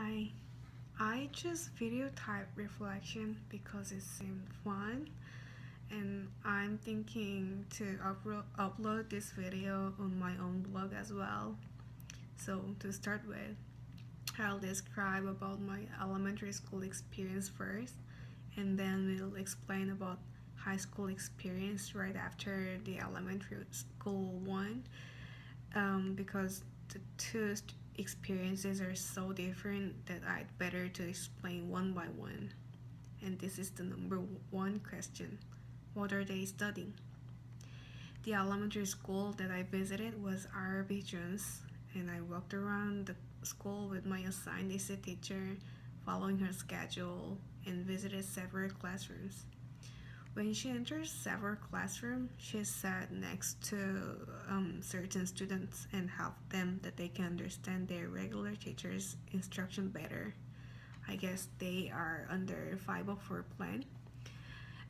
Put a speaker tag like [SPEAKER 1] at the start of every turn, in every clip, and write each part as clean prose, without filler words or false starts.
[SPEAKER 1] Hi, I chose video type reflection because it seemed fun and I'm thinking to upload this video on my own blog as well. So to start with, I'll describe about my elementary school experience first and then we'll explain about high school experience right after the elementary school one because the two experiences are so different that I'd better to explain one by one. And this is the number one question. What are they studying? The elementary school that I visited was Arabi Jones, and I walked around the school with my assigned EC teacher, following her schedule, and visited several classrooms. When she enters several classrooms, she sat next to certain students and helped them that they can understand their regular teacher's instruction better. I guess they are under 504 plan.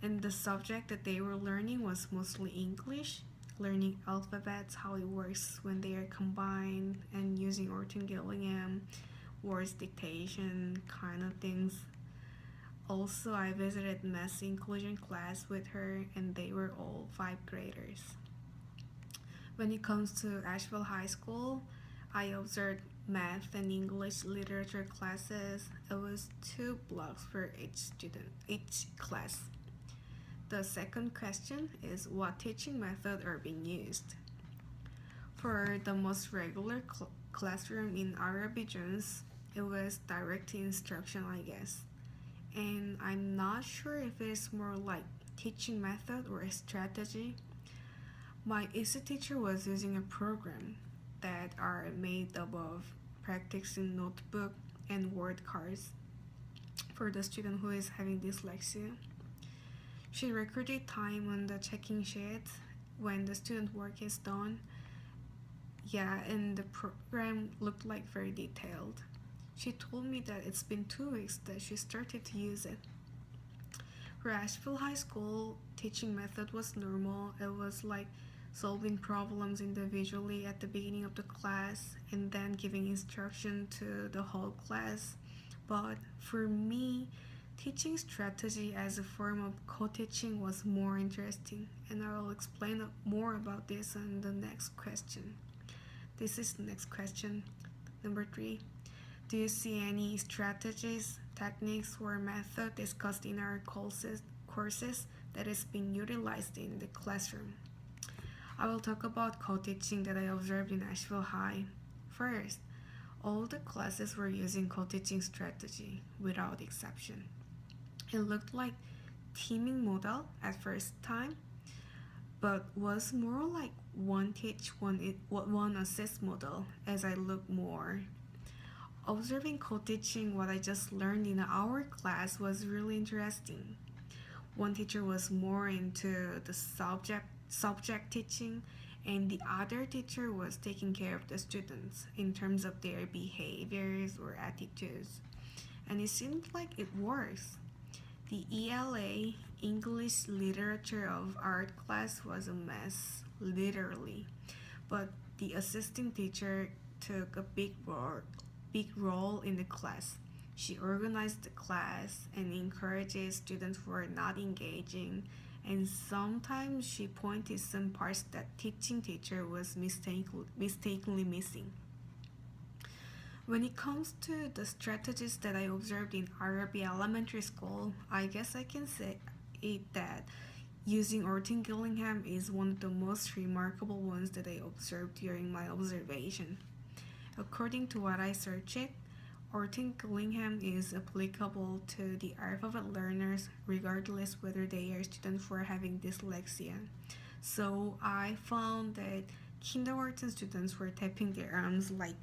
[SPEAKER 1] And the subject that they were learning was mostly English, learning alphabets, how it works when they are combined, and using Orton Gillingham, words dictation, kind of things. Also, I visited math inclusion class with her, and they were all 5th graders. When it comes to Asheville High School, I observed math and English literature classes. It was 2 blocks for each student, each class. The second question is what teaching method are being used? For the most regular classroom in Arabi Jones, it was direct instruction, I guess. And I'm not sure if it's more like teaching method or a strategy. My EC teacher was using a program that are made up of practicing notebook and word cards for the student who is having dyslexia. She recorded time on the checking sheet when the student work is done. Yeah, and the program looked like very detailed. She told me that it's been 2 weeks that she started to use it. For Asheville High School, teaching method was normal. It was like solving problems individually at the beginning of the class and then giving instruction to the whole class. But for me, teaching strategy as a form of co-teaching was more interesting, and I will explain more about this in the next question. This is the next question. Number 3. Do you see any strategies, techniques, or method discussed in our courses that is being utilized in the classroom? I will talk about co-teaching that I observed in Asheville High. First, all the classes were using co-teaching strategy without exception. It looked like teaming model at first time, but was more like one teach, one assist model as I look more. Observing co-teaching what I just learned in our class was really interesting. One teacher was more into the subject teaching and the other teacher was taking care of the students in terms of their behaviors or attitudes. And it seemed like it works. The ELA, English Literature of Art class was a mess, literally. But the assisting teacher took a big role in the class. She organized the class and encourages students who are not engaging, and sometimes she pointed some parts that teaching teacher was mistakenly missing. When it comes to the strategies that I observed in Arabi Elementary School, I guess I can say that using Orton Gillingham is one of the most remarkable ones that I observed during my observation. According to what I searched, Orton Gillingham is applicable to the alphabet learners regardless whether they are students who are having dyslexia. So I found that kindergarten students were tapping their arms like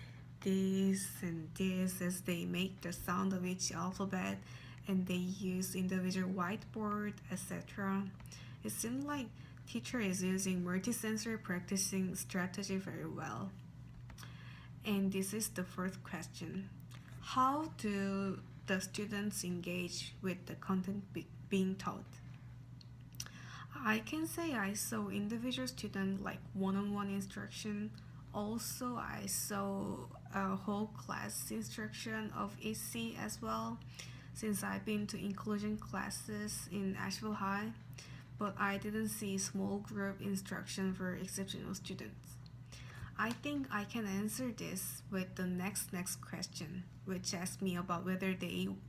[SPEAKER 1] this and this as they make the sound of each alphabet and they use individual whiteboard, etc. It seemed like teacher is using multisensory practicing strategy very well. And this is the first question. How do the students engage with the content being taught? I can say I saw individual student like one-on-one instruction Also, I saw a whole class instruction of EC as well, since I've been to inclusion classes in Asheville High, but I didn't see small group instruction for exceptional students. I think I can answer this with the next question, which asks me about whether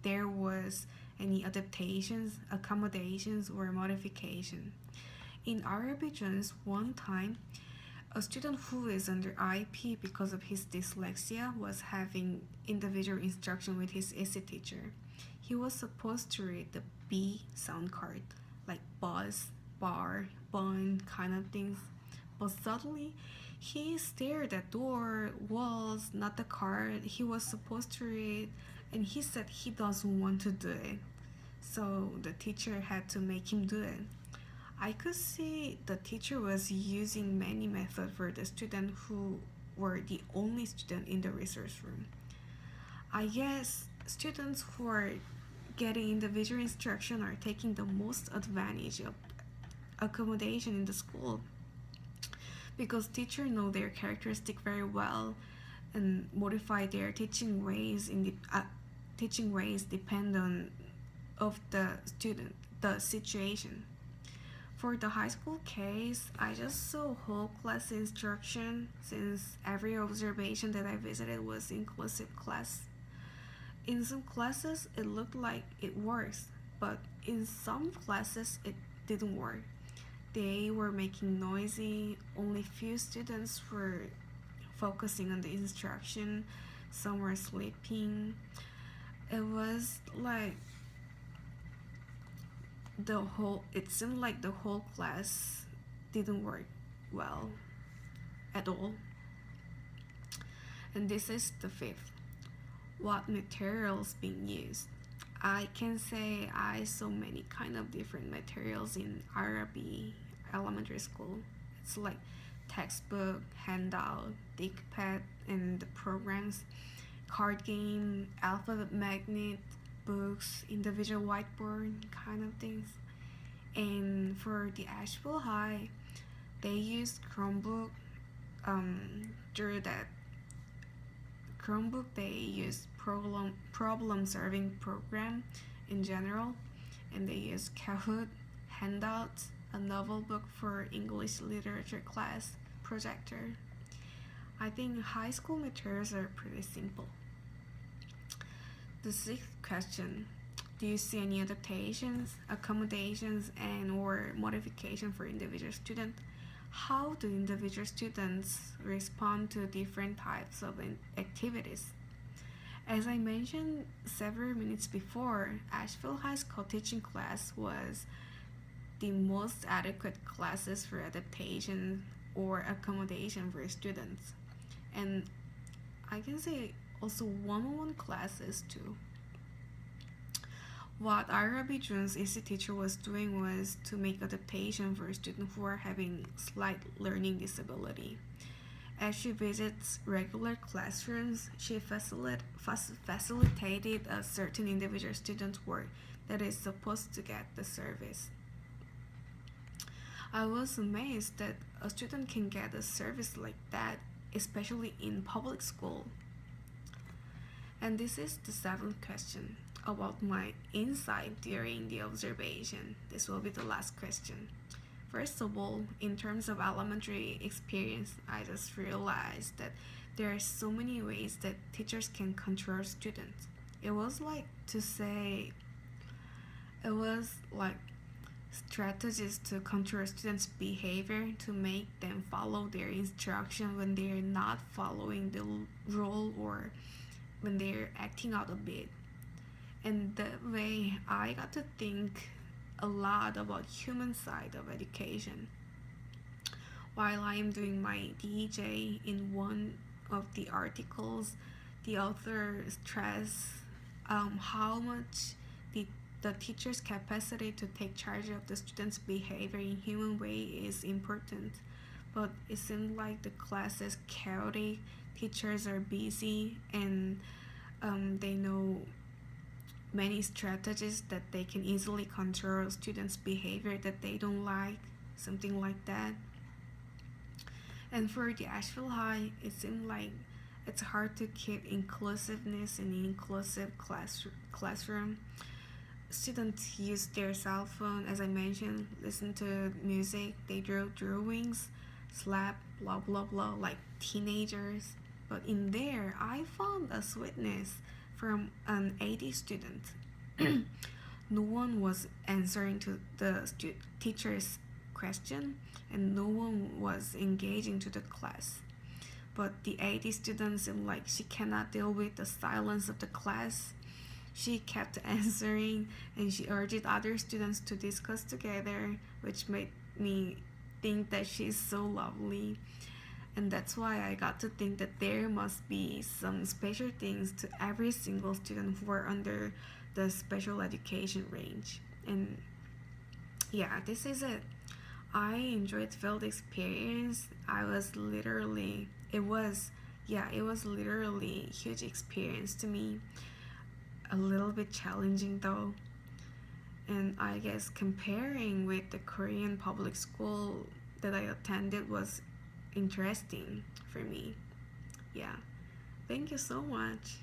[SPEAKER 1] there was any adaptations, accommodations, or modification. In Arabic one time, a student who is under IP because of his dyslexia was having individual instruction with his ESI teacher. He was supposed to read the B sound card, like bus, bar, bun kind of things. But suddenly, he stared at door, walls, not the card he was supposed to read, and he said he doesn't want to do it. So the teacher had to make him do it. I could see the teacher was using many methods for the student who were the only student in the resource room. I guess students who are getting individual instruction are taking the most advantage of accommodation in the school because teachers know their characteristic very well and modify their teaching ways depend on of the student the situation. For the high school case, I just saw whole class instruction since every observation that I visited was inclusive class. In some classes, it looked like it works, but in some classes, it didn't work. They were making noisy, only few students were focusing on the instruction, some were sleeping. It was like it seemed like the whole class didn't work well at all. And this is the fifth. What materials being used? I can say I saw many kind of different materials in Arabic elementary school. It's like textbook, handout, thinkpad, and the programs, card game, alphabet magnet, books, individual whiteboard kind of things. And for the Asheville High, they used Chromebook. Through that Chromebook, they use problem solving program in general, and they use Kahoot, handouts, a novel book for English literature class, projector. I think high school materials are pretty simple. The sixth question: do you see any adaptations, accommodations, and or modification for individual students? How do individual students respond to different types of activities? As I mentioned several minutes before, Asheville High School teaching class was the most adequate classes for adaptation or accommodation for students. And I can say also one-on-one classes too. What Arabic Jun's EC teacher was doing was to make adaptation for students who are having slight learning disability. As she visits regular classrooms, she facilitated a certain individual student's work that is supposed to get the service. I was amazed that a student can get a service like that, especially in public school. And this is the seventh question about my insight during the observation. This will be the last question. First of all, in terms of elementary experience, I just realized that there are so many ways that teachers can control students. It was like strategies to control students' behavior to make them follow their instruction when they're not following the rule or when they're acting out a bit. And that way, I got to think a lot about human side of education. While I am doing my DJ in one of the articles, the author stressed how much the teacher's capacity to take charge of the student's behavior in human way is important. But it seemed like the class is chaotic, teachers are busy, and they know many strategies that they can easily control students' behavior that they don't like, something like that. And for the Asheville High, it seemed like it's hard to keep inclusiveness in an inclusive classroom. Students use their cell phone, as I mentioned, listen to music, they draw drawings, slap, blah blah blah, like teenagers. But in there, I found a sweetness from an 80 student. No one was answering to the teacher's question, and no one was engaging to the class. But the 80 students seemed like she cannot deal with the silence of the class. She kept answering, and she urged other students to discuss together, which made me think that she's so lovely. And that's why I got to think that there must be some special things to every single student who are under the special education range. And yeah, this is it. I enjoyed field experience. It was literally a huge experience to me. A little bit challenging though. And I guess comparing with the Korean public school that I attended was interesting for me. Yeah. Thank you so much.